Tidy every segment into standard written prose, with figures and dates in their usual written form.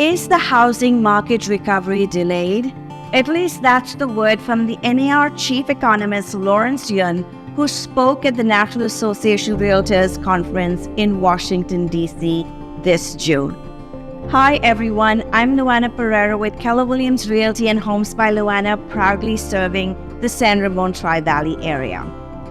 Is the housing market recovery delayed? At least that's the word from the NAR chief economist Lawrence Yun, who spoke at the National Association of Realtors Conference in Washington, D.C. this June. Hi everyone, I'm Luana Pereira with Keller Williams Realty and Homes by Luana, proudly serving the San Ramon Tri-Valley area.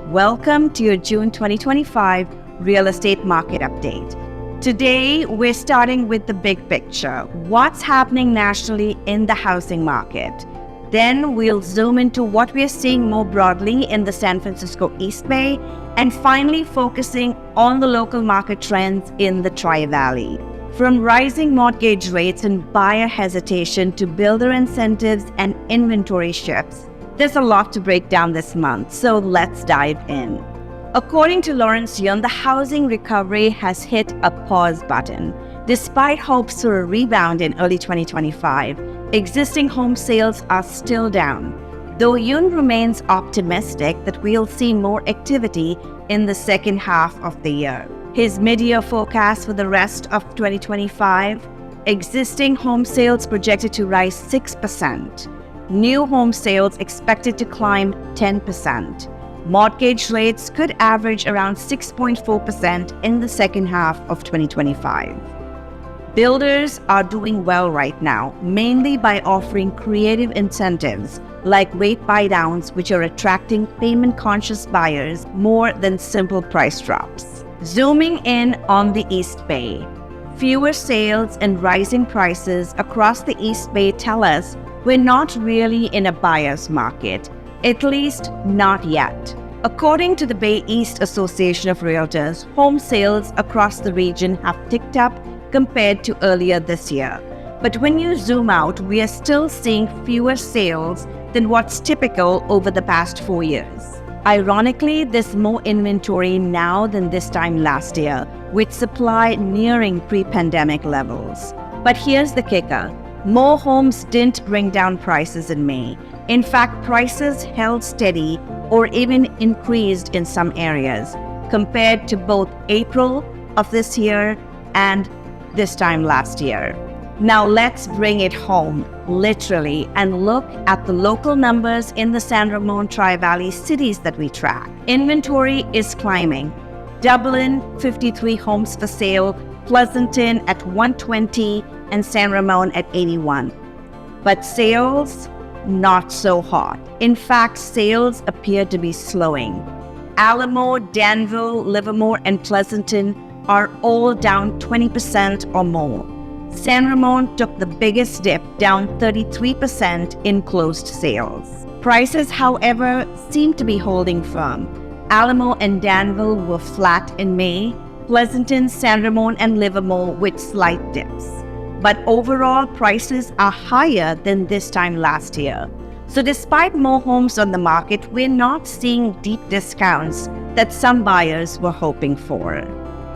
Welcome to your June 2025 Real Estate Market Update. Today, we're starting with the big picture. What's happening nationally in the housing market? Then we'll zoom into what we're seeing more broadly in the San Francisco East Bay, and finally focusing on the local market trends in the Tri-Valley. From rising mortgage rates and buyer hesitation to builder incentives and inventory shifts, there's a lot to break down this month, so let's dive in. According to Lawrence Yun, the housing recovery has hit a pause button. Despite hopes for a rebound in early 2025, existing home sales are still down, though Yun remains optimistic that we'll see more activity in the second half of the year. His mid-year forecast for the rest of 2025, existing home sales projected to rise 6%. New home sales expected to climb 10%. Mortgage rates could average around 6.4% in the second half of 2025. Builders are doing well right now, mainly by offering creative incentives like rate buydowns, which are attracting payment-conscious buyers more than simple price drops. Zooming in on the East Bay, fewer sales and rising prices across the East Bay tell us we're not really in a buyer's market, at least not yet. According to the Bay East Association of Realtors, home sales across the region have ticked up compared to earlier this year. But when you zoom out, we are still seeing fewer sales than what's typical over the past 4 years. Ironically, there's more inventory now than this time last year, with supply nearing pre-pandemic levels. But here's the kicker. More homes didn't bring down prices in May. In fact, prices held steady or even increased in some areas compared to both April of this year and this time last year. Now let's bring it home, literally, and look at the local numbers in the San Ramon Tri-Valley cities that we track. Inventory is climbing. Dublin, 53 homes for sale, Pleasanton at 120, and San Ramon at 81. But sales, not so hot. In fact, sales appear to be slowing. Alamo, Danville, Livermore, and Pleasanton are all down 20% or more. San Ramon took the biggest dip, down 33% in closed sales. Prices, however, seem to be holding firm. Alamo and Danville were flat in May, Pleasanton, San Ramon, and Livermore with slight dips. But overall, prices are higher than this time last year. So despite more homes on the market, we're not seeing deep discounts that some buyers were hoping for.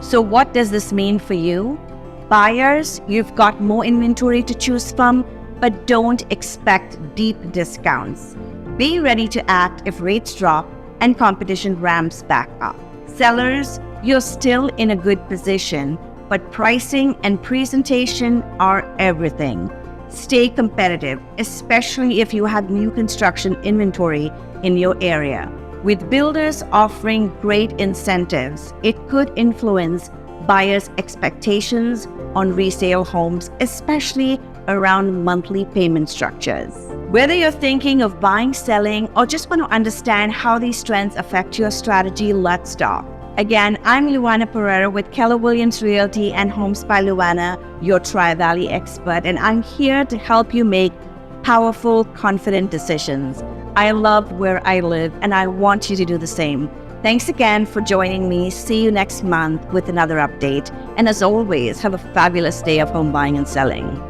So what does this mean for you? Buyers, you've got more inventory to choose from, but don't expect deep discounts. Be ready to act if rates drop and competition ramps back up. Sellers, you're still in a good position, but pricing and presentation are everything. Stay competitive, especially if you have new construction inventory in your area. With builders offering great incentives, it could influence buyers' expectations on resale homes, especially around monthly payment structures. Whether you're thinking of buying, selling, or just want to understand how these trends affect your strategy, let's talk. Again, I'm Luana Pereira with Keller Williams Realty and Homes by Luana, your Tri-Valley expert, and I'm here to help you make powerful, confident decisions. I love where I live, and I want you to do the same. Thanks again for joining me. See you next month with another update. And as always, have a fabulous day of home buying and selling.